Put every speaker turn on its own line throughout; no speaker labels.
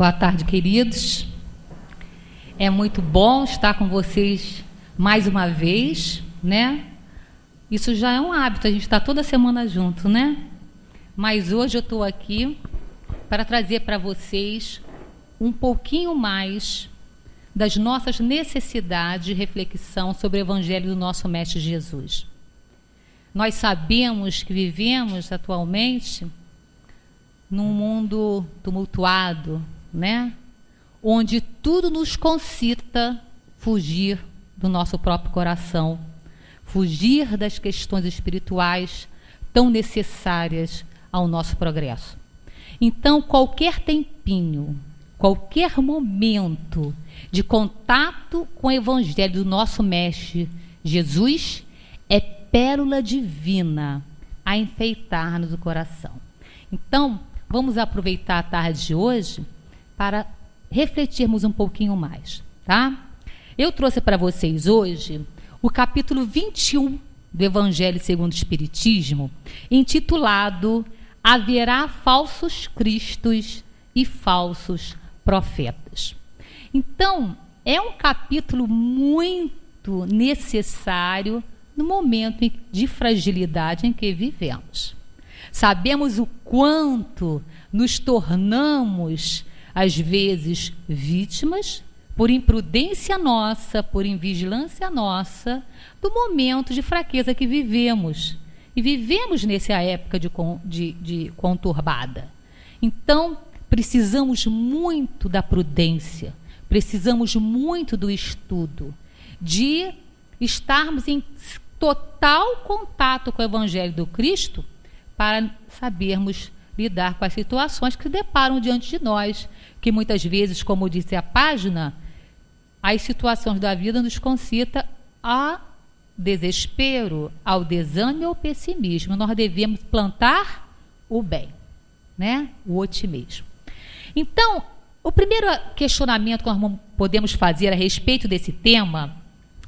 Boa tarde, queridos. É muito bom estar com vocês mais uma vez, né? Isso já é um hábito, a gente está toda semana junto, né? Mas hoje eu estou aqui para trazer para vocês um pouquinho mais das nossas necessidades de reflexão sobre o Evangelho do nosso Mestre Jesus. Nós sabemos que vivemos atualmente num mundo tumultuado, né? Onde tudo nos concita fugir do nosso próprio coração, fugir das questões espirituais tão necessárias ao nosso progresso. Então, qualquer tempinho, qualquer momento de contato com o Evangelho do nosso Mestre Jesus é pérola divina a enfeitar-nos o coração. Então, vamos aproveitar a tarde de hoje para refletirmos um pouquinho mais, tá? Eu trouxe para vocês hoje o capítulo 21 do Evangelho segundo o Espiritismo, intitulado Haverá falsos cristos e falsos profetas. Então, é um capítulo muito necessário no momento de fragilidade em que vivemos. Sabemos o quanto nos tornamos, às vezes, vítimas, por imprudência nossa, por invigilância nossa, do momento de fraqueza que vivemos. E vivemos nessa época de conturbada. Então, precisamos muito da prudência, precisamos muito do estudo, de estarmos em total contato com o Evangelho do Cristo, para sabermos lidar com as situações que se deparam diante de nós, que muitas vezes, como disse a página, as situações da vida nos concita a desespero, ao desânimo e ao pessimismo. Nós devemos plantar o bem, né? O otimismo. Então, o primeiro questionamento que nós podemos fazer a respeito desse tema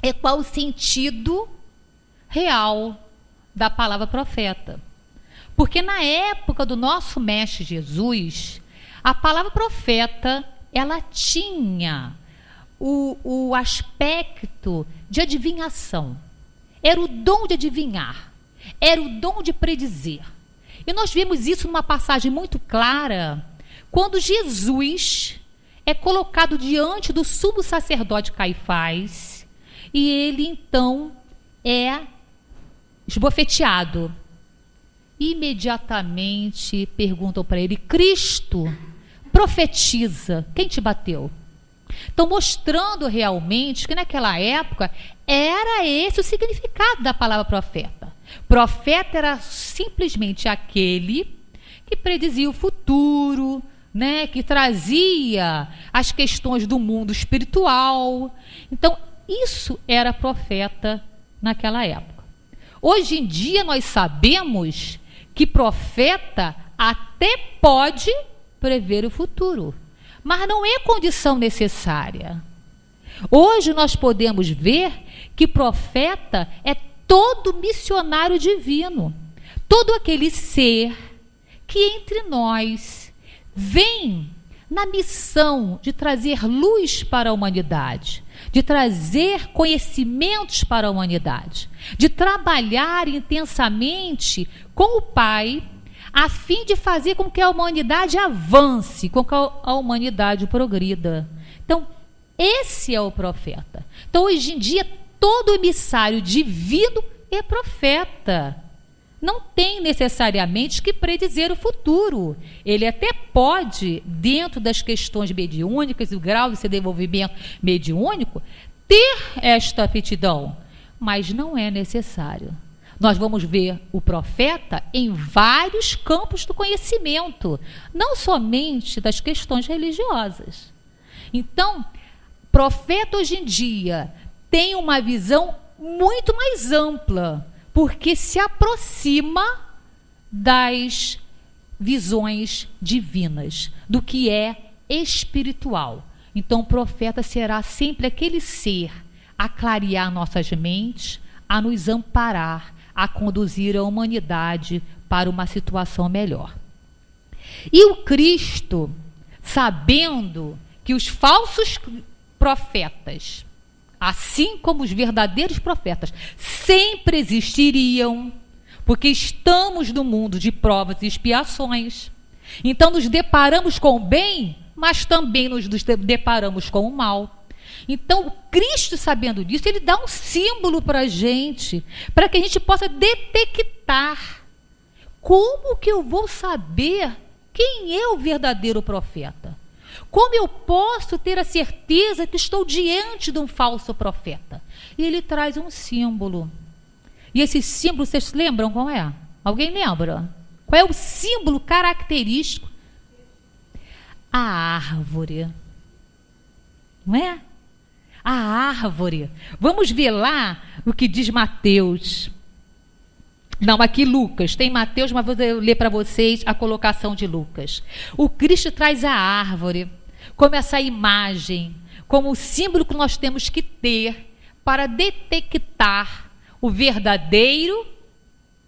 é qual o sentido real da palavra profeta. Porque na época do nosso Mestre Jesus, a palavra profeta, ela tinha o aspecto de adivinhação. Era o dom de adivinhar, era o dom de predizer. E nós vemos isso numa passagem muito clara, quando Jesus é colocado diante do sumo sacerdote Caifás, e ele então é esbofeteado. Imediatamente perguntam para ele: Cristo, profetiza, quem te bateu? Então, mostrando realmente que naquela época era esse o significado da palavra profeta. Profeta era simplesmente aquele que predizia o futuro, né, que trazia as questões do mundo espiritual. Então, isso era profeta naquela época. Hoje em dia nós sabemos que profeta até pode prever o futuro, mas não é condição necessária. Hoje nós podemos ver que profeta é todo missionário divino, todo aquele ser que entre nós vem na missão de trazer luz para a humanidade, de trazer conhecimentos para a humanidade, de trabalhar intensamente com o Pai, a fim de fazer com que a humanidade avance, com que a humanidade progrida. Então, esse é o profeta. Então, hoje em dia, todo emissário divino é profeta. Não tem necessariamente que predizer o futuro. Ele até pode, dentro das questões mediúnicas e o grau de seu desenvolvimento mediúnico, ter esta aptidão, mas não é necessário. Nós vamos ver o profeta em vários campos do conhecimento, não somente das questões religiosas. Então, profeta hoje em dia tem uma visão muito mais ampla, porque se aproxima das visões divinas, do que é espiritual. Então, o profeta será sempre aquele ser a clarear nossas mentes, a nos amparar, a conduzir a humanidade para uma situação melhor. E o Cristo sabendo que os falsos profetas, assim como os verdadeiros profetas, sempre existiriam, porque estamos no mundo de provas e expiações. Então nos deparamos com o bem, mas também nos deparamos com o mal. Então, Cristo, sabendo disso, ele dá um símbolo para a gente, para que a gente possa detectar. Como que eu vou saber quem é o verdadeiro profeta? Como eu posso ter a certeza que estou diante de um falso profeta? E ele traz um símbolo. E esse símbolo, vocês lembram qual é? Alguém lembra? Qual é o símbolo característico? A árvore. Não é? A árvore. Vamos ver lá o que diz Mateus. Não, aqui Lucas. Tem Mateus, mas vou ler para vocês a colocação de Lucas. O Cristo traz a árvore como essa imagem, como o símbolo que nós temos que ter para detectar o verdadeiro,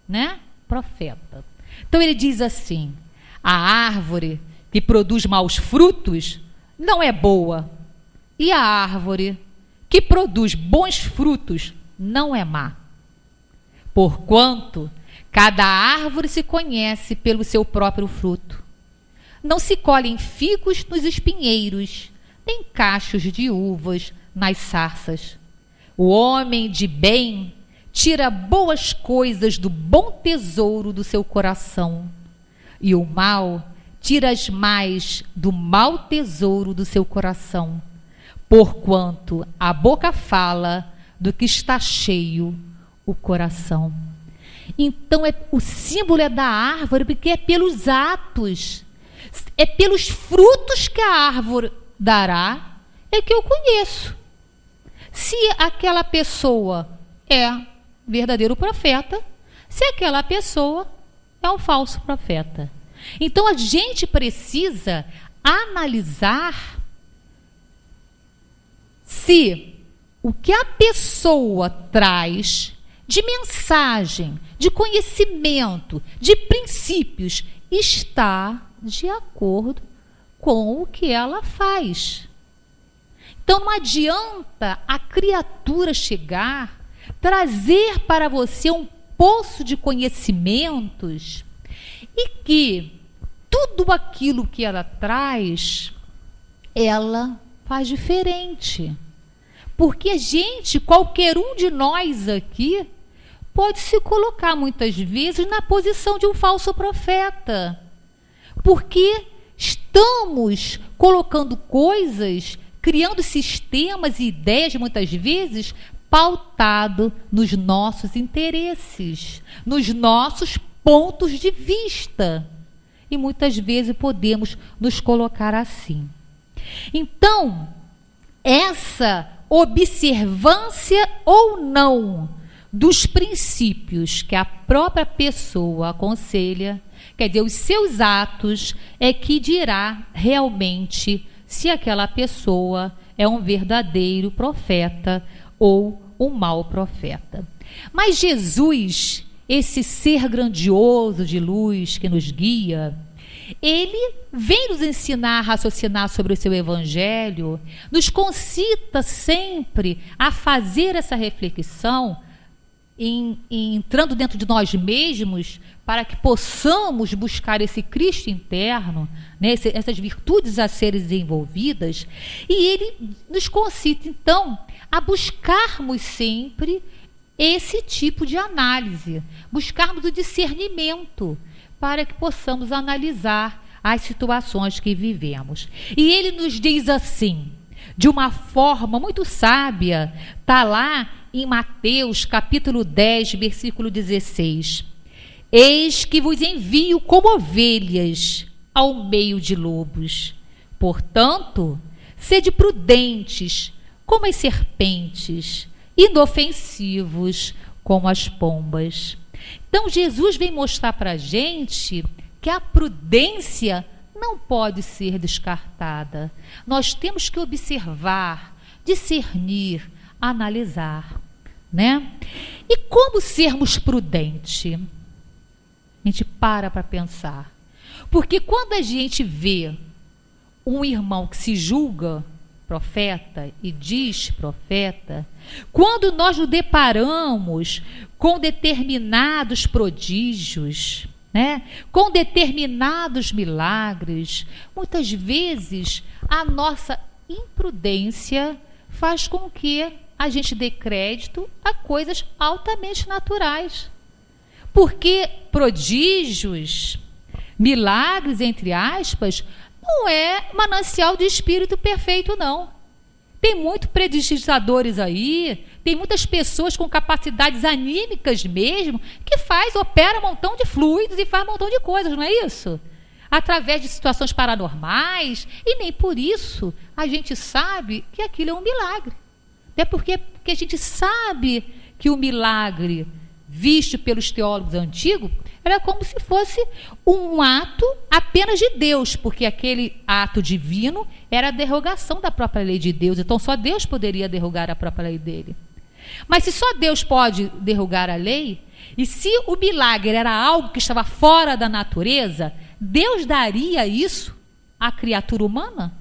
né, profeta. Então ele diz assim: a árvore que produz maus frutos não é boa, e a árvore que produz bons frutos não é má. Porquanto cada árvore se conhece pelo seu próprio fruto. Não se colhem figos nos espinheiros, nem cachos de uvas nas sarças. O homem de bem tira boas coisas do bom tesouro do seu coração, e o mal tira as mais do mau tesouro do seu coração, porquanto a boca fala do que está cheio o coração. Então o símbolo é da árvore, porque é pelos atos, é pelos frutos que a árvore dará, é que eu conheço se aquela pessoa é verdadeiro profeta, se aquela pessoa é um falso profeta. Então a gente precisa analisar se o que a pessoa traz de mensagem, de conhecimento, de princípios, está de acordo com o que ela faz. Então não adianta a criatura chegar, trazer para você um poço de conhecimentos e que tudo aquilo que ela traz, ela faz diferente. Porque a gente, qualquer um de nós aqui, pode se colocar muitas vezes na posição de um falso profeta. Porque estamos colocando coisas, criando sistemas e ideias, muitas vezes, pautado nos nossos interesses, nos nossos pontos de vista. E muitas vezes podemos nos colocar assim. Então, essa observância ou não dos princípios que a própria pessoa aconselha, quer dizer, os seus atos, é que dirá realmente se aquela pessoa é um verdadeiro profeta ou um mau profeta. Mas Jesus, esse ser grandioso de luz que nos guia, ele vem nos ensinar a raciocinar sobre o seu evangelho, nos concita sempre a fazer essa reflexão, entrando dentro de nós mesmos, para que possamos buscar esse Cristo interno, né, essas virtudes a serem desenvolvidas, e ele nos concita, então, a buscarmos sempre esse tipo de análise, buscarmos o discernimento, para que possamos analisar as situações que vivemos. E ele nos diz assim, de uma forma muito sábia, está lá em Mateus capítulo 10, versículo 16. Eis que vos envio como ovelhas ao meio de lobos. Portanto, sede prudentes como as serpentes, inofensivos como as pombas. Então Jesus vem mostrar para a gente que a prudência não pode ser descartada. Nós temos que observar, discernir, analisar, né? E como sermos prudentes? A gente para pensar. Porque quando a gente vê um irmão que se julga profeta e diz profeta, quando nós nos deparamos com determinados prodígios, né, com determinados milagres, muitas vezes a nossa imprudência faz com que a gente dê crédito a coisas altamente naturais. Porque prodígios, milagres, entre aspas, não é manancial de espírito perfeito, não. Tem muitos predidigitadores aí, tem muitas pessoas com capacidades anímicas mesmo, que opera um montão de fluidos e faz um montão de coisas, não é isso? Através de situações paranormais, e nem por isso a gente sabe que aquilo é um milagre. Até porque a gente sabe que o milagre, visto pelos teólogos antigos, era como se fosse um ato apenas de Deus, porque aquele ato divino era a derrogação da própria lei de Deus. Então só Deus poderia derrogar a própria lei dele. Mas se só Deus pode derrogar a lei, e se o milagre era algo que estava fora da natureza, Deus daria isso à criatura humana?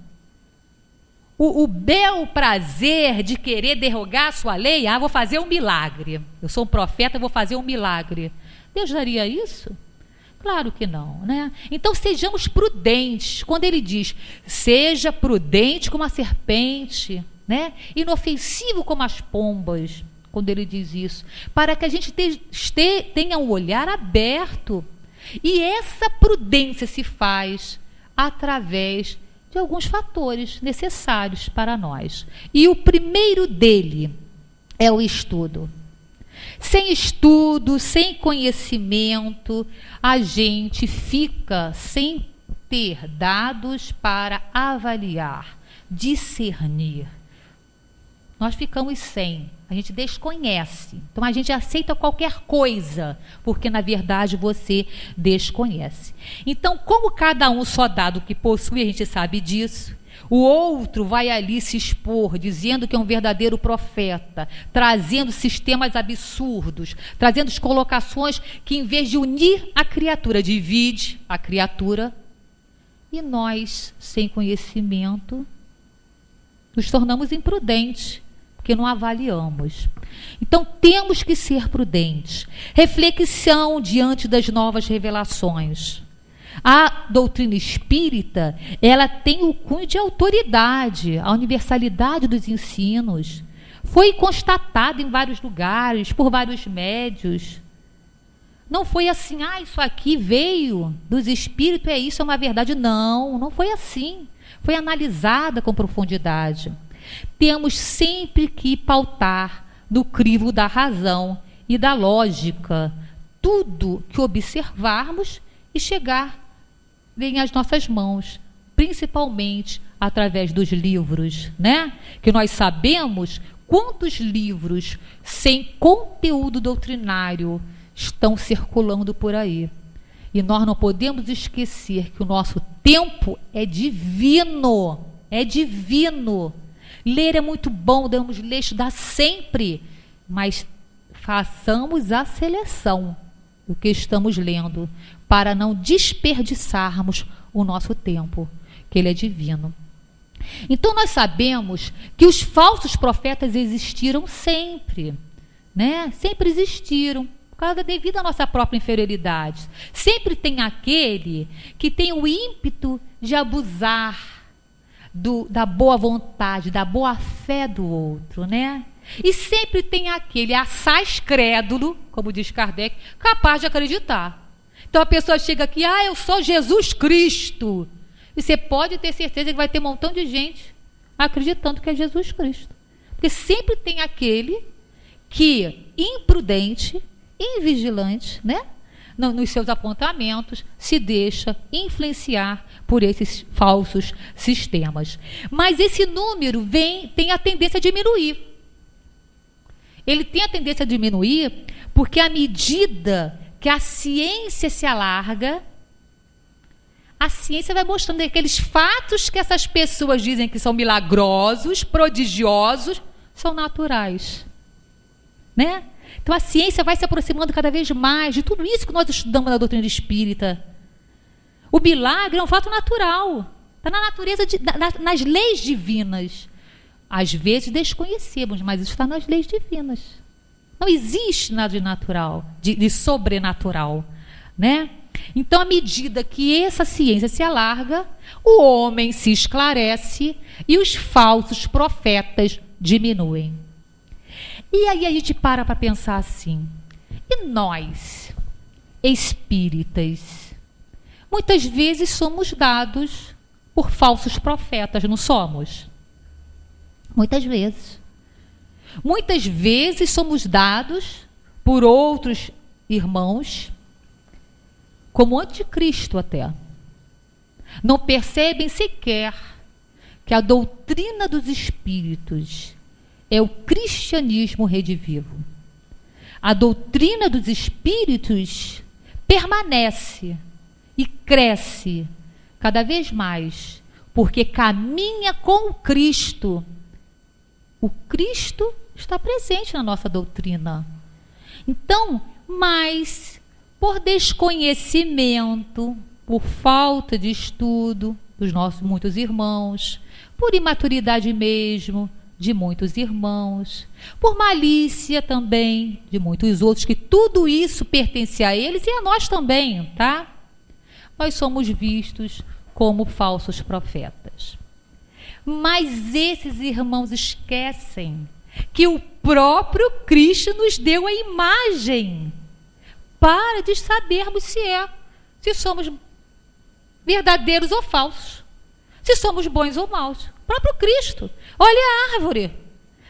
O bel prazer de querer derrogar a sua lei, vou fazer um milagre. Eu sou um profeta, vou fazer um milagre. Deus daria isso? Claro que não, né? Então sejamos prudentes. Quando ele diz, seja prudente como a serpente, né? Inofensivo como as pombas, quando ele diz isso, para que a gente tenha um olhar aberto. E essa prudência se faz através de alguns fatores necessários para nós. E o primeiro dele é o estudo. Sem estudo, sem conhecimento, a gente fica sem ter dados para avaliar, discernir. Nós ficamos sem, a gente desconhece. Então a gente aceita qualquer coisa, porque na verdade você desconhece. Então, como cada um só dá do que possui, a gente sabe disso. O outro vai ali se expor, dizendo que é um verdadeiro profeta, trazendo sistemas absurdos, trazendo colocações que, em vez de unir a criatura, divide a criatura. E nós, sem conhecimento, nos tornamos imprudentes, porque não avaliamos. Então, temos que ser prudentes. Reflexão diante das novas revelações. A doutrina espírita, ela tem o cunho de autoridade, a universalidade dos ensinos. Foi constatado em vários lugares, por vários médios. Não foi assim, isso aqui veio dos espíritos, isso é uma verdade. Não, não foi assim. Foi analisada com profundidade. Temos sempre que pautar no crivo da razão e da lógica tudo que observarmos e chegar em as nossas mãos, principalmente através dos livros, né? Que nós sabemos quantos livros sem conteúdo doutrinário estão circulando por aí. E nós não podemos esquecer que o nosso tempo é divino, é divino. Ler é muito bom, devemos ler, estudar sempre, mas façamos a seleção do que estamos lendo, para não desperdiçarmos o nosso tempo, que ele é divino. Então nós sabemos que os falsos profetas existiram sempre, né? Sempre existiram, devido à nossa própria inferioridade. Sempre tem aquele que tem o ímpeto de abusar da boa vontade, da boa fé do outro, né? E sempre tem aquele assaz crédulo, como diz Kardec, capaz de acreditar. Então a pessoa chega aqui, eu sou Jesus Cristo. E você pode ter certeza que vai ter um montão de gente acreditando que é Jesus Cristo. Porque sempre tem aquele que, imprudente, invigilante, né? Nos seus apontamentos, se deixa influenciar por esses falsos sistemas. Mas esse número tem a tendência a diminuir. Ele tem a tendência a diminuir porque, à medida que a ciência se alarga, a ciência vai mostrando aqueles fatos que essas pessoas dizem que são milagrosos, prodigiosos, são naturais, né? Então a ciência vai se aproximando cada vez mais de tudo isso que nós estudamos na doutrina espírita. O milagre é um fato natural. Está na natureza, nas leis divinas. Às vezes desconhecemos, mas isso está nas leis divinas. Não existe nada de natural, de sobrenatural, né? Então, à medida que essa ciência se alarga, o homem se esclarece e os falsos profetas diminuem. E aí a gente para pensar assim, e nós, espíritas, muitas vezes somos dados por falsos profetas, não somos? Muitas vezes. Muitas vezes somos dados por outros irmãos como anticristo até. Não percebem sequer que a doutrina dos espíritos é o cristianismo redivivo. A doutrina dos espíritos permanece e cresce cada vez mais, porque caminha com o Cristo. O Cristo está presente na nossa doutrina. Então, mas por desconhecimento, por falta de estudo dos nossos muitos irmãos, por imaturidade mesmo de muitos irmãos, por malícia também de muitos outros, que tudo isso pertence a eles e a nós também, tá? Nós somos vistos como falsos profetas. Mas esses irmãos esquecem que o próprio Cristo nos deu a imagem para de sabermos se somos verdadeiros ou falsos, se somos bons ou maus. O próprio Cristo. Olha a árvore,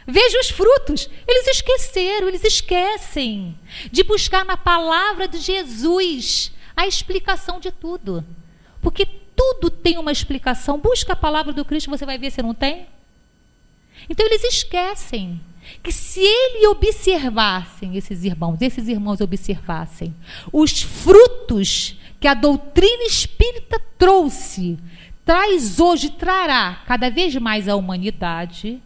veja os frutos. Eles esqueceram, eles esquecem de buscar na palavra de Jesus a explicação de tudo. Porque tudo tem uma explicação. Busca a palavra do Cristo, você vai ver se não tem. Então eles esquecem que se eles observassem, esses irmãos observassem os frutos que a doutrina espírita traz hoje, trará cada vez mais à humanidade,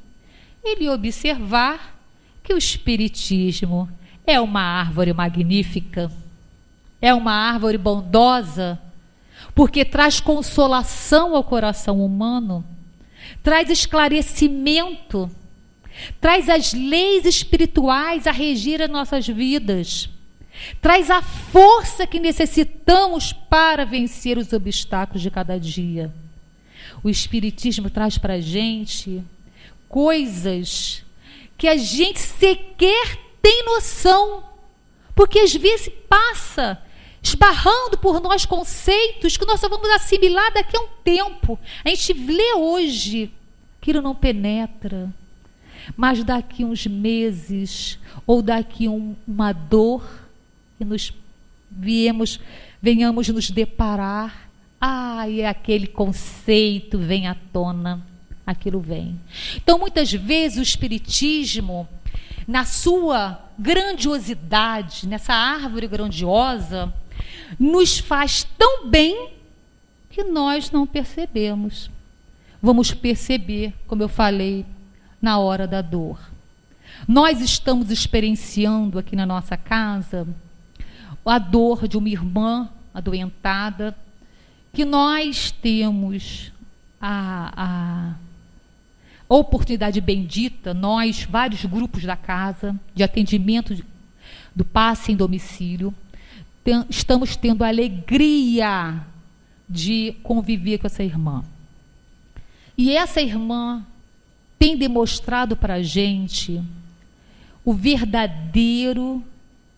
ele observar que o espiritismo é uma árvore magnífica, é uma árvore bondosa, porque traz consolação ao coração humano, traz esclarecimento, traz as leis espirituais a regir as nossas vidas, traz a força que necessitamos para vencer os obstáculos de cada dia. O Espiritismo traz para a gente coisas que a gente sequer tem noção, porque às vezes passa esbarrando por nós conceitos que nós só vamos assimilar daqui a um tempo. A gente lê hoje, aquilo não penetra, mas daqui uns meses ou daqui uma dor que venhamos nos deparar, e aquele conceito vem à tona, aquilo vem. Então, muitas vezes o Espiritismo, na sua grandiosidade, nessa árvore grandiosa, nos faz tão bem que nós não percebemos. Vamos perceber, como eu falei, na hora da dor. Nós estamos experienciando aqui na nossa casa a dor de uma irmã adoentada, que nós temos a oportunidade bendita, nós, vários grupos da casa, de atendimento do passe em domicílio, estamos tendo a alegria de conviver com essa irmã. E essa irmã tem demonstrado para a gente o verdadeiro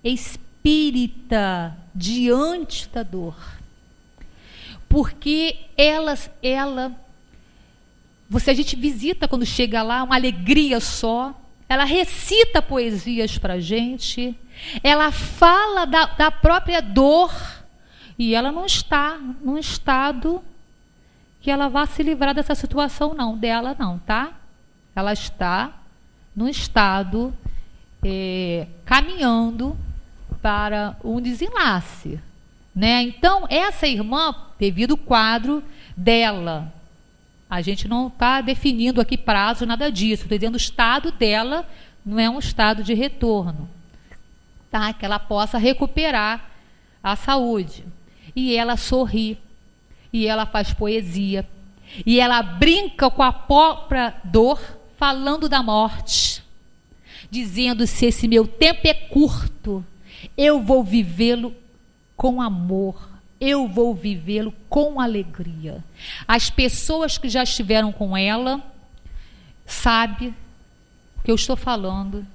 espírita diante da dor. Porque a gente visita quando chega lá, uma alegria só, ela recita poesias para a gente, ela fala da própria dor, e ela não está num estado que ela vá se livrar dessa situação, não, dela não, tá? Ela está num estado caminhando para um desenlace, né? Então, essa irmã, devido ao quadro dela, a gente não está definindo aqui prazo, nada disso, estou dizendo o estado dela não é um estado de retorno, tá? Que ela possa recuperar a saúde. E ela sorri, e ela faz poesia, E ela brinca com a própria dor, falando da morte, dizendo: se esse meu tempo é curto, eu vou vivê-lo com amor, eu vou vivê-lo com alegria. As pessoas que já estiveram com ela sabem o que eu estou falando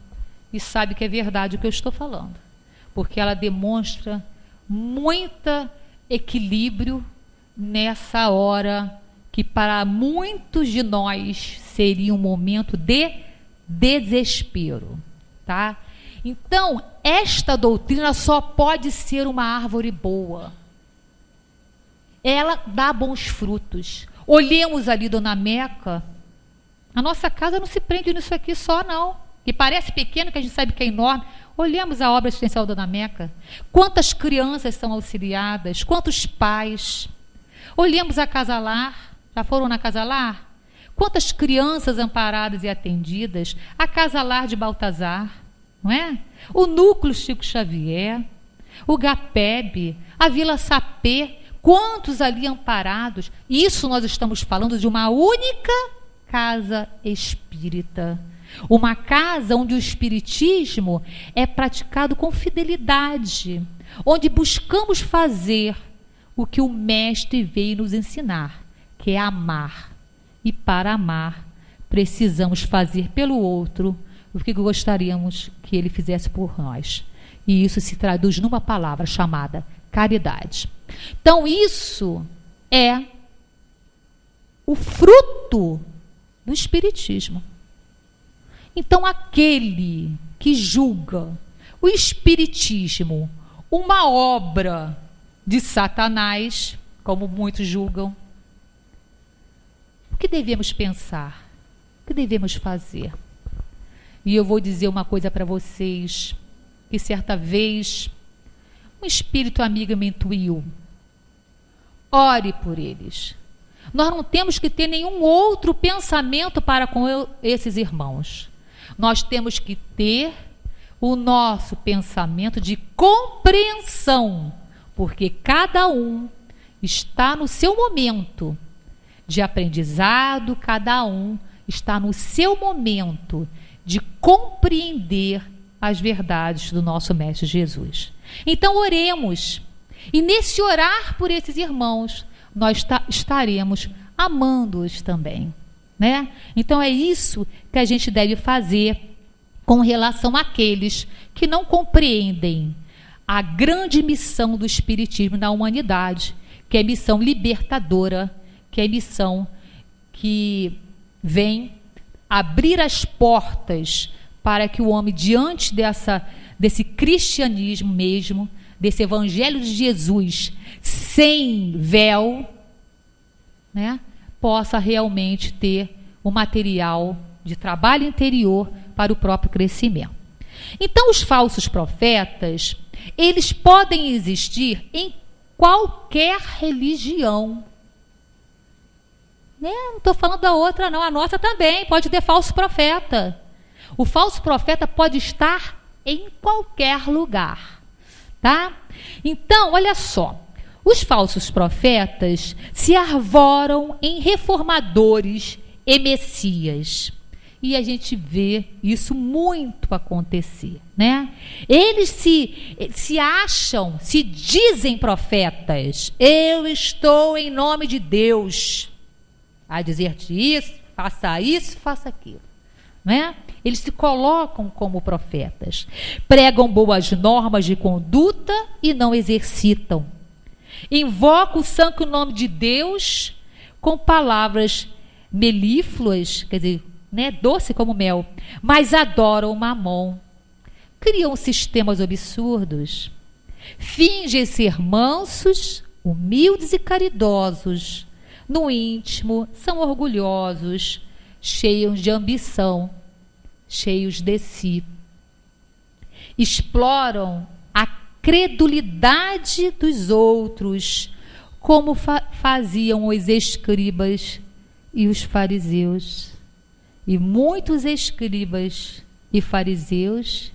e sabem que é verdade o que eu estou falando, porque ela demonstra muito equilíbrio nessa hora que para muitos de nós seria um momento de desespero, tá? Então, esta doutrina só pode ser uma árvore boa. Ela dá bons frutos. Olhemos ali, Dona Meca. A nossa casa não se prende nisso aqui só, não. Que parece pequeno, que a gente sabe que é enorme. Olhemos a obra assistencial da Dona Meca. Quantas crianças são auxiliadas? Quantos pais? Olhemos a Casa Lar. Já foram na Casa Lar? Quantas crianças amparadas e atendidas? A Casa Lar de Baltazar, não é? O Núcleo Chico Xavier, o GAPEB, a Vila Sapê, quantos ali amparados? Isso nós estamos falando de uma única casa espírita. Uma casa onde o espiritismo é praticado com fidelidade, onde buscamos fazer o que o mestre veio nos ensinar, que é amar. E para amar, precisamos fazer pelo outro o que gostaríamos que ele fizesse por nós. E isso se traduz numa palavra chamada caridade. Então, isso é o fruto do espiritismo. Então, aquele que julga o espiritismo uma obra de Satanás, como muitos julgam, o que devemos pensar? O que devemos fazer? E eu vou dizer uma coisa para vocês, que certa vez um espírito amigo me intuiu. Ore por eles. Nós não temos que ter nenhum outro pensamento para com esses irmãos. Nós temos que ter o nosso pensamento de compreensão, porque cada um está no seu momento de aprendizado, cada um está no seu momento de compreender as verdades do nosso Mestre Jesus. Então, oremos. E nesse orar por esses irmãos, nós estaremos amando-os também, né? Então, é isso que a gente deve fazer com relação àqueles que não compreendem a grande missão do Espiritismo na humanidade, que é missão libertadora, que é missão que vem abrir as portas para que o homem, diante desse cristianismo mesmo, desse evangelho de Jesus, sem véu, né, possa realmente ter o material de trabalho interior para o próprio crescimento. Então, os falsos profetas, eles podem existir em qualquer religião. Né? Não estou falando da outra, não. A nossa também pode ter falso profeta. O falso profeta pode estar em qualquer lugar, tá? Então, olha só. Os falsos profetas se arvoram em reformadores e messias. E a gente vê isso muito acontecer, né? Eles se acham, se dizem profetas. Eu estou em nome de Deus a dizer-te isso, faça aquilo, né? Eles se colocam como profetas, pregam boas normas de conduta e não exercitam, invocam o santo nome de Deus com palavras melífluas, quer dizer, né, doce como mel, mas adoram o mamon, criam sistemas absurdos, fingem ser mansos, humildes e caridosos. No íntimo, são orgulhosos, cheios de ambição, cheios de si. Exploram a credulidade dos outros, como faziam os escribas e os fariseus. E muitos escribas e fariseus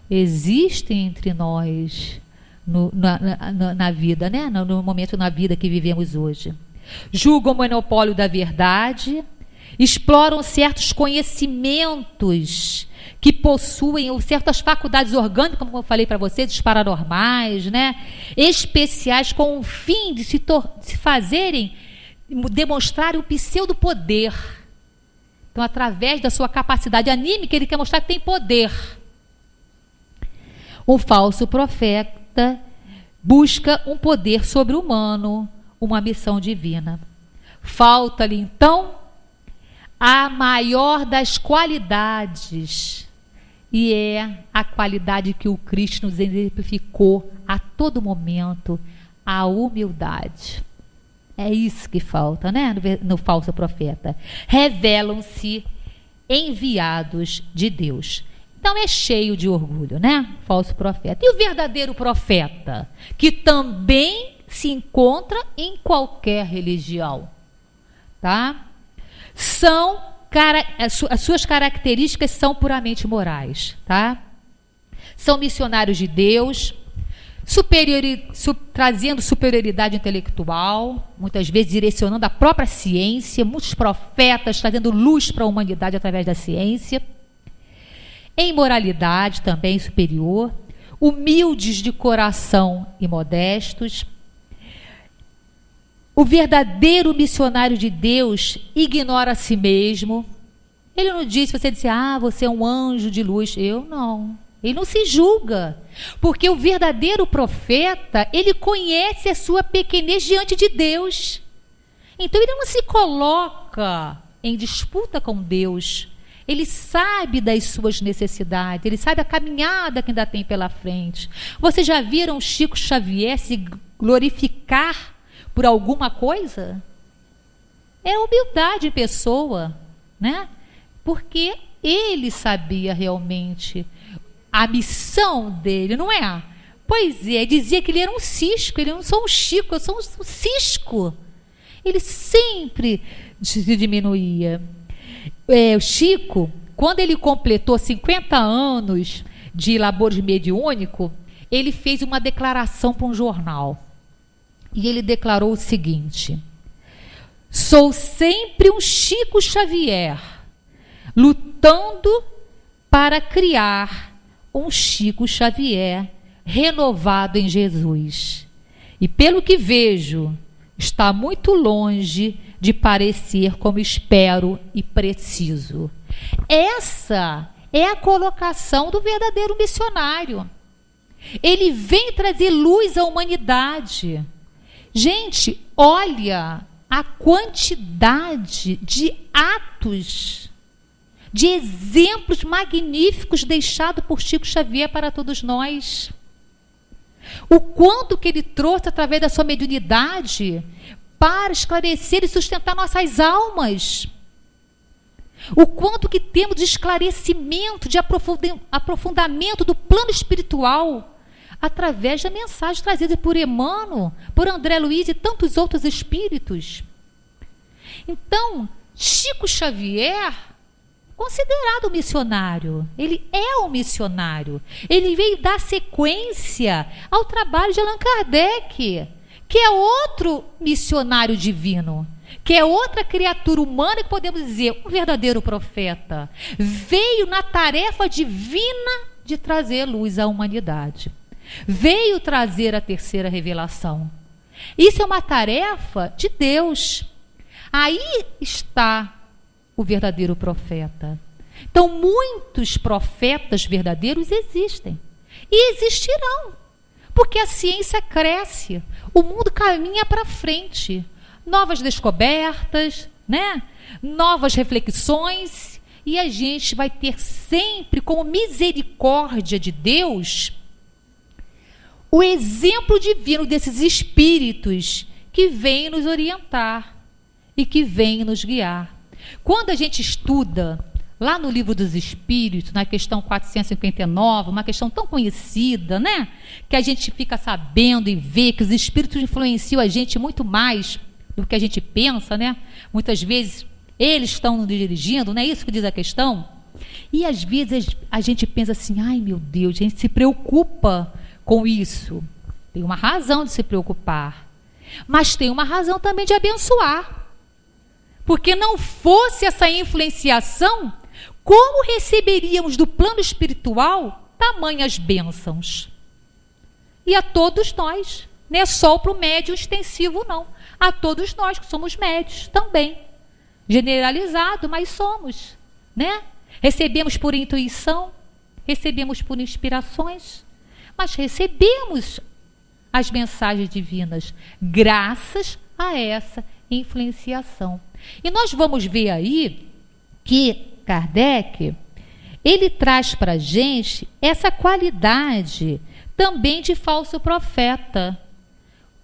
existem entre nós na vida, né? No momento na vida que vivemos hoje. julgam o monopólio da verdade, exploram certos conhecimentos que possuem, ou certas faculdades orgânicas, como eu falei para vocês, os paranormais, né? Especiais, com o fim de se fazerem, demonstrarem o pseudo-poder. Então, através da sua capacidade anímica, ele quer mostrar que tem poder. O falso profeta busca um poder sobre-humano, uma missão divina. Falta-lhe, então, a maior das qualidades, e é a qualidade que o Cristo nos exemplificou a todo momento, a humildade. É isso que falta, né? No falso profeta. Revelam-se enviados de Deus. Então é cheio de orgulho, né? Falso profeta. E o verdadeiro profeta, que também se encontra em qualquer religião, tá? As suas características são puramente morais, tá? São missionários de Deus, trazendo superioridade intelectual, muitas vezes direcionando a própria ciência, muitos profetas trazendo luz para a humanidade através da ciência. Em moralidade também superior, humildes de coração e modestos. O verdadeiro missionário de Deus ignora a si mesmo. Ele não diz, você diz, você é um anjo de luz. Eu não. Ele não se julga. Porque o verdadeiro profeta, ele conhece a sua pequenez diante de Deus. Então ele não se coloca em disputa com Deus. Ele sabe das suas necessidades, ele sabe a caminhada que ainda tem pela frente. Vocês já viram Chico Xavier se glorificar por alguma coisa? É humildade em pessoa, né? Porque ele sabia realmente a missão dele, não é? Pois é, dizia que ele era um cisco, ele não sou um Chico, eu sou um cisco. Ele sempre se diminuía. O Chico, quando ele completou 50 anos de labor mediúnico, ele fez uma declaração para um jornal. E ele declarou o seguinte: sou sempre um Chico Xavier, lutando para criar um Chico Xavier renovado em Jesus. E pelo que vejo, está muito longe de parecer como espero e preciso. Essa é a colocação do verdadeiro missionário. Ele vem trazer luz à humanidade. Gente, olha a quantidade de atos, de exemplos magníficos deixados por Chico Xavier para todos nós. O quanto que ele trouxe através da sua mediunidade para esclarecer e sustentar nossas almas. O quanto que temos de esclarecimento, de aprofundamento do plano espiritual, através da mensagem trazida por Emmanuel, por André Luiz e tantos outros espíritos. Então, Chico Xavier, considerado missionário, ele é um missionário. Ele veio dar sequência ao trabalho de Allan Kardec, que é outro missionário divino, que é outra criatura humana que podemos dizer, um verdadeiro profeta. Veio na tarefa divina de trazer luz à humanidade. Veio trazer a terceira revelação. Isso é uma tarefa de Deus. Aí está o verdadeiro profeta. Então, muitos profetas verdadeiros existem e existirão, porque a ciência cresce, o mundo caminha para frente, novas descobertas, né? Novas reflexões, e a gente vai ter sempre, como misericórdia de Deus, o exemplo divino desses espíritos que vêm nos orientar e que vêm nos guiar. Quando a gente estuda lá no Livro dos Espíritos, na questão 459, uma questão tão conhecida, né? Que a gente fica sabendo e vê que os espíritos influenciam a gente muito mais do que a gente pensa, né? Muitas vezes eles estão nos dirigindo, não é isso que diz a questão? E às vezes a gente pensa assim, ai meu Deus, a gente se preocupa com isso. Tem uma razão de se preocupar. mas tem uma razão também de abençoar. Porque não fosse essa influenciação, como receberíamos do plano espiritual tamanhas bênçãos? E a todos nós, não é só para o médium extensivo, não. A todos nós que somos médios também. Generalizado, mas somos, né? Recebemos por intuição, recebemos por inspirações, mas recebemos as mensagens divinas graças a essa influenciação. E nós vamos ver aí que Kardec, ele traz para a gente essa qualidade também de falso profeta.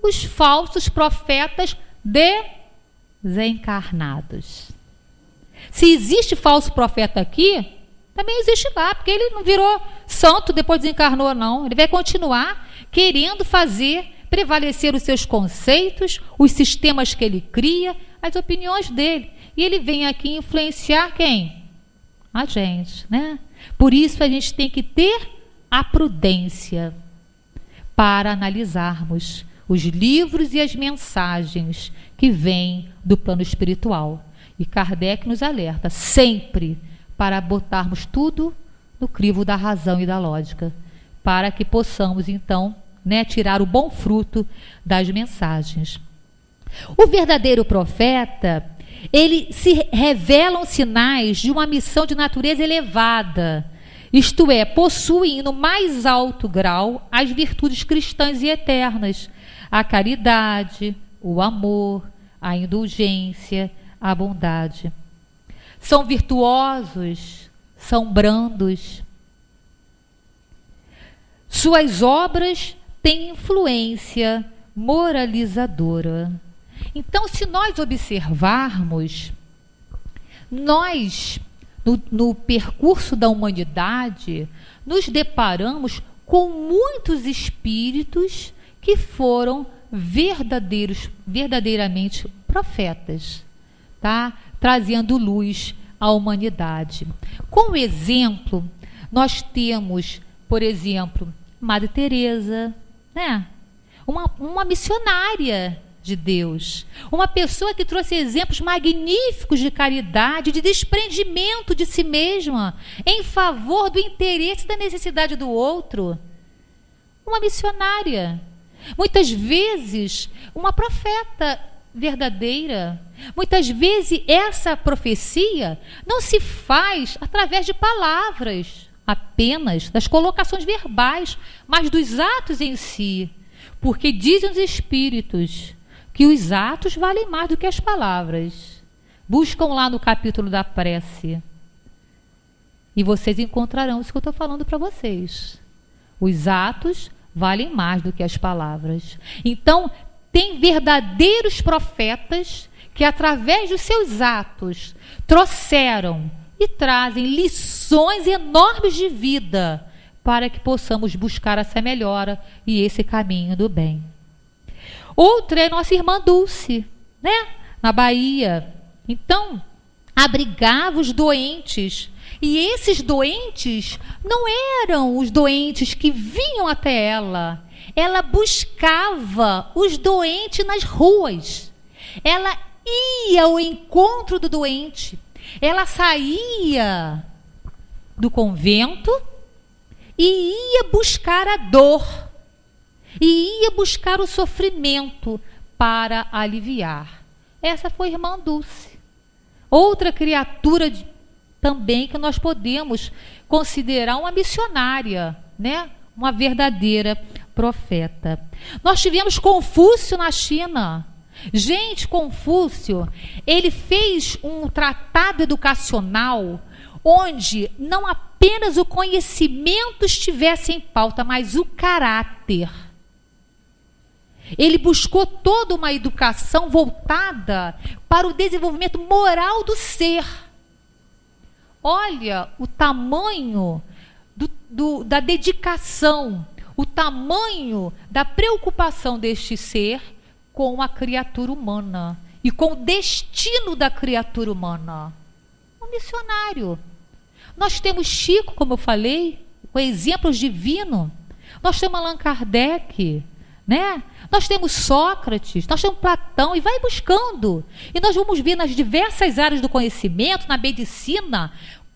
Os falsos profetas desencarnados. Se existe falso profeta aqui, também existe lá, porque ele não virou santo depois desencarnou, não. Ele vai continuar querendo fazer prevalecer os seus conceitos, os sistemas que ele cria, as opiniões dele. E ele vem aqui influenciar quem? A gente, né? Por isso a gente tem que ter a prudência para analisarmos os livros e as mensagens que vêm do plano espiritual. E Kardec nos alerta sempre para botarmos tudo no crivo da razão e da lógica, para que possamos, então, né, tirar o bom fruto das mensagens. O verdadeiro profeta, ele se revelam sinais de uma missão de natureza elevada, isto é, possuem no mais alto grau as virtudes cristãs e eternas, a caridade, o amor, a indulgência, a bondade. São virtuosos, são brandos. Suas obras têm influência moralizadora. Então, se nós observarmos, nós, no percurso da humanidade, nos deparamos com muitos espíritos que foram verdadeiramente profetas, tá? Trazendo luz à humanidade. Como exemplo, nós temos, por exemplo, Madre Teresa, né? Uma missionária de Deus, uma pessoa que trouxe exemplos magníficos de caridade, de desprendimento de si mesma, em favor do interesse e da necessidade do outro. Uma missionária. Muitas vezes, uma profeta verdadeira. Muitas vezes, essa profecia não se faz através de palavras, apenas das colocações verbais, mas dos atos em si. Porque dizem os espíritos que os atos valem mais do que as palavras. Buscam lá no capítulo da prece. E vocês encontrarão isso que eu estou falando para vocês. Os atos valem mais do que as palavras. Então, tem verdadeiros profetas que, através dos seus atos, trouxeram e trazem lições enormes de vida para que possamos buscar essa melhora e esse caminho do bem. Outra é nossa irmã Dulce, né? Na Bahia. Então, abrigava os doentes. E esses doentes não eram os doentes que vinham até ela. Ela buscava os doentes nas ruas. Ela ia ao encontro do doente. Ela saía do convento e ia buscar a dor. E ia buscar o sofrimento para aliviar. Essa foi a irmã Dulce. Outra criatura também que nós podemos considerar uma missionária, né? Uma verdadeira profeta. Nós tivemos Confúcio na China. Gente, Confúcio, ele fez um tratado educacional onde não apenas o conhecimento estivesse em pauta, mas o caráter. Ele buscou toda uma educação voltada para o desenvolvimento moral do ser. Olha o tamanho da dedicação, o tamanho da preocupação deste ser com a criatura humana e com o destino da criatura humana. Um missionário. Nós temos Chico, como eu falei, com exemplos divinos. Nós temos Allan Kardec, né? Nós temos Sócrates, nós temos Platão, e vai buscando. E nós vamos ver nas diversas áreas do conhecimento, na medicina,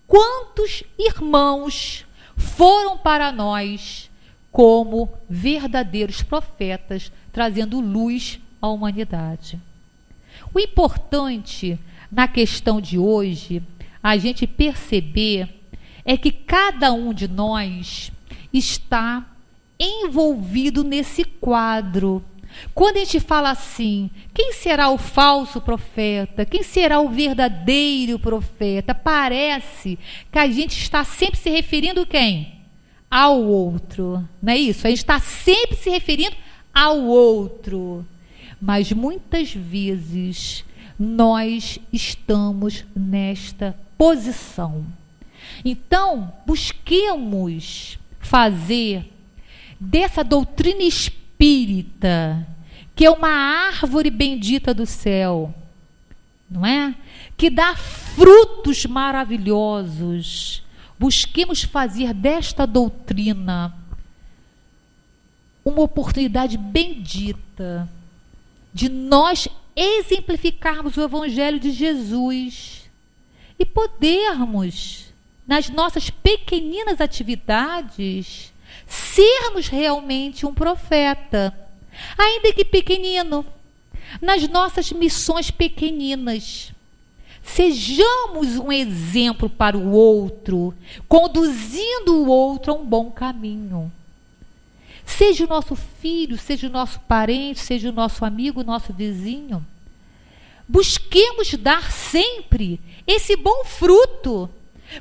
quantos irmãos foram para nós como verdadeiros profetas, trazendo luz à humanidade. O importante na questão de hoje, a gente perceber, é que cada um de nós está envolvido nesse quadro. Quando a gente fala assim, quem será o falso profeta? Quem será o verdadeiro profeta? Parece que a gente está sempre se referindo quem? Ao outro, não é isso? A gente está sempre se referindo ao outro. Mas muitas vezes nós estamos nesta posição. Então, busquemos fazer dessa doutrina espírita, que é uma árvore bendita do céu, não é? Que dá frutos maravilhosos. Busquemos fazer desta doutrina uma oportunidade bendita de nós exemplificarmos o Evangelho de Jesus e podermos, nas nossas pequeninas atividades, sermos realmente um profeta, ainda que pequenino, nas nossas missões pequeninas. Sejamos um exemplo para o outro, conduzindo o outro a um bom caminho. Seja o nosso filho, seja o nosso parente, seja o nosso amigo, o nosso vizinho. Busquemos dar sempre esse bom fruto,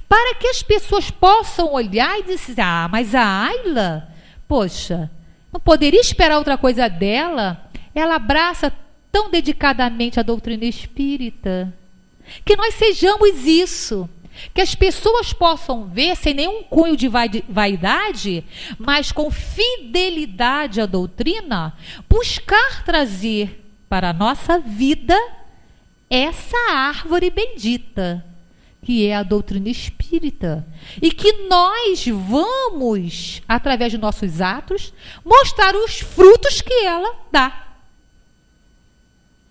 para que as pessoas possam olhar e dizer, mas a Ayla, poxa, não poderia esperar outra coisa dela? Ela abraça tão dedicadamente a doutrina espírita. Que nós sejamos isso, que as pessoas possam ver sem nenhum cunho de vaidade, mas com fidelidade à doutrina, buscar trazer para a nossa vida essa árvore bendita, que é a doutrina espírita, e que nós vamos, através de nossos atos, mostrar os frutos que ela dá.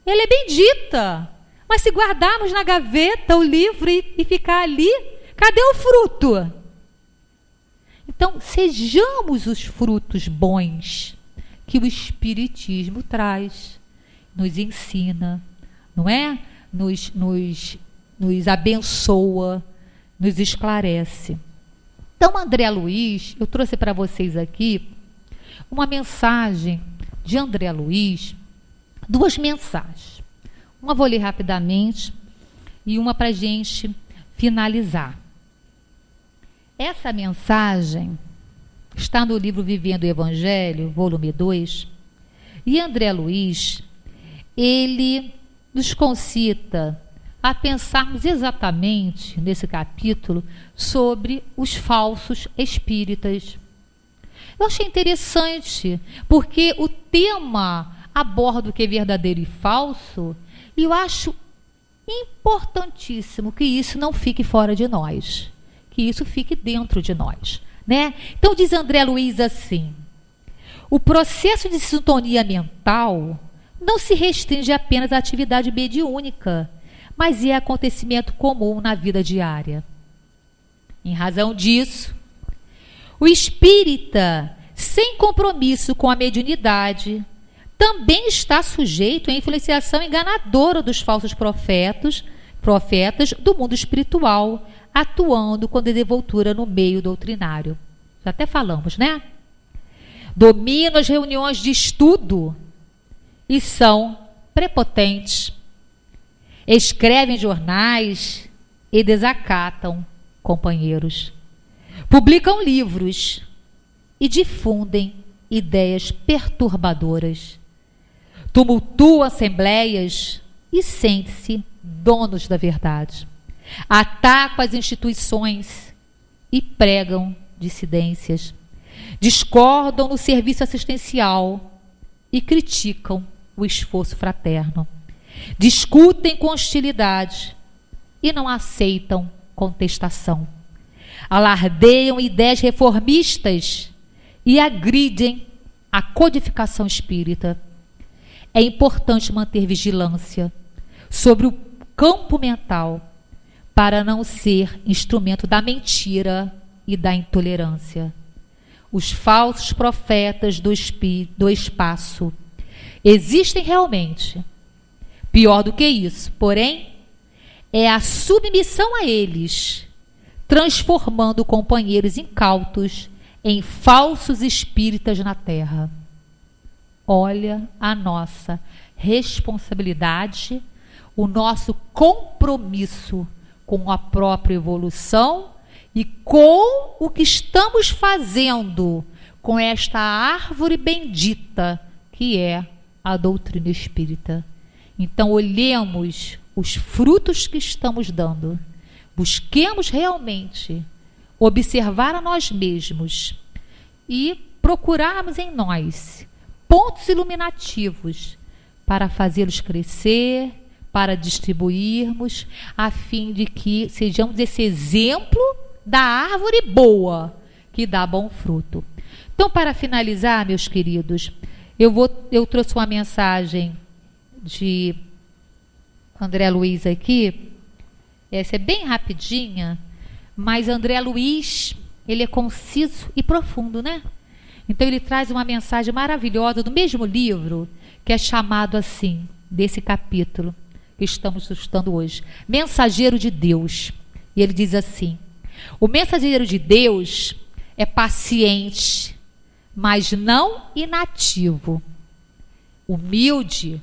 Ela é bendita, mas se guardarmos na gaveta o livro e ficar ali, cadê o fruto? Então, sejamos os frutos bons que o Espiritismo traz, nos ensina, não é? Nos abençoa, nos esclarece. Então, André Luiz, eu trouxe para vocês aqui uma mensagem de André Luiz, duas mensagens. Uma vou ler rapidamente e uma para a gente finalizar. Essa mensagem está no livro Vivendo o Evangelho, volume 2, e André Luiz, ele nos concita a pensarmos exatamente nesse capítulo sobre os falsos espíritas. Eu achei interessante, porque o tema aborda o que é verdadeiro e falso, e eu acho importantíssimo que isso não fique fora de nós, que isso fique dentro de nós, né? Então diz André Luiz assim: o processo de sintonia mental não se restringe apenas à atividade mediúnica, mas é acontecimento comum na vida diária. Em razão disso, o espírita, sem compromisso com a mediunidade, também está sujeito à influenciação enganadora dos falsos profetas do mundo espiritual, atuando com desenvoltura no meio doutrinário. Já até falamos, né? Dominam as reuniões de estudo e são prepotentes. Escrevem jornais e desacatam companheiros. Publicam livros e difundem ideias perturbadoras. Tumultuam assembleias e sentem-se donos da verdade. Atacam as instituições e pregam dissidências. Discordam no serviço assistencial e criticam o esforço fraterno. Discutem com hostilidade e não aceitam contestação. Alardeiam ideias reformistas e agridem a codificação espírita. É importante manter vigilância sobre o campo mental para não ser instrumento da mentira e da intolerância. Os falsos profetas do espaço existem realmente. Pior do que isso, porém, é a submissão a eles, transformando companheiros incautos em falsos espíritas na Terra. Olha a nossa responsabilidade, o nosso compromisso com a própria evolução e com o que estamos fazendo com esta árvore bendita que é a doutrina espírita. Então, olhemos os frutos que estamos dando. Busquemos realmente observar a nós mesmos e procurarmos em nós pontos iluminativos para fazê-los crescer, para distribuirmos, a fim de que sejamos esse exemplo da árvore boa que dá bom fruto. Então, para finalizar, meus queridos, eu trouxe uma mensagem de André Luiz aqui. Essa é bem rapidinha, mas André Luiz, ele é conciso e profundo, né? Então ele traz uma mensagem maravilhosa do mesmo livro, que é chamado assim, desse capítulo que estamos estudando hoje, Mensageiro de Deus. E ele diz assim: o mensageiro de Deus é paciente, mas não inativo, humilde,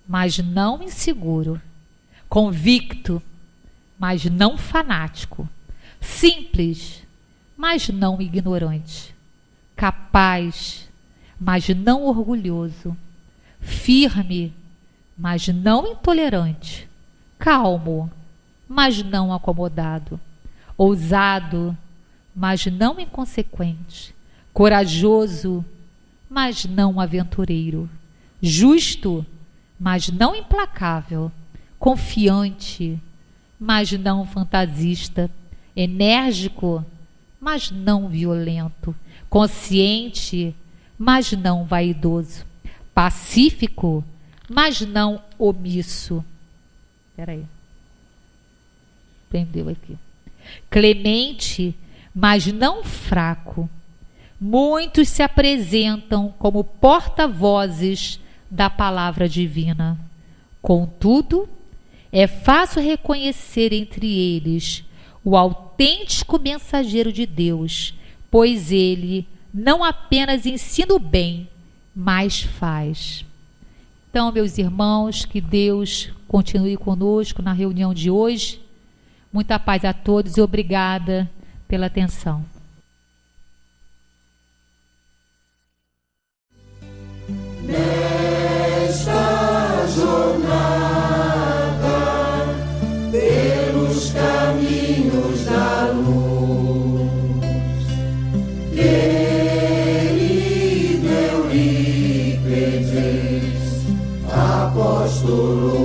mas não inseguro, convicto, mas não fanático, simples, mas não ignorante, capaz, mas não orgulhoso, firme, mas não intolerante, calmo, mas não acomodado, ousado, mas não inconsequente, corajoso, mas não aventureiro, justo, mas não implacável, confiante, mas não fantasista, enérgico, mas não violento, consciente, mas não vaidoso, pacífico, mas não omisso. Espera aí. Prendeu aqui. Clemente, mas não fraco. Muitos se apresentam como porta-vozes da palavra divina. Contudo, é fácil reconhecer entre eles o autêntico mensageiro de Deus, pois ele não apenas ensina o bem, mas faz. Então, meus irmãos, que Deus continue conosco na reunião de hoje. Muita paz a todos e obrigada pela atenção.
Nesta jornada, pelos caminhos da luz, querido Eurípides, apóstolo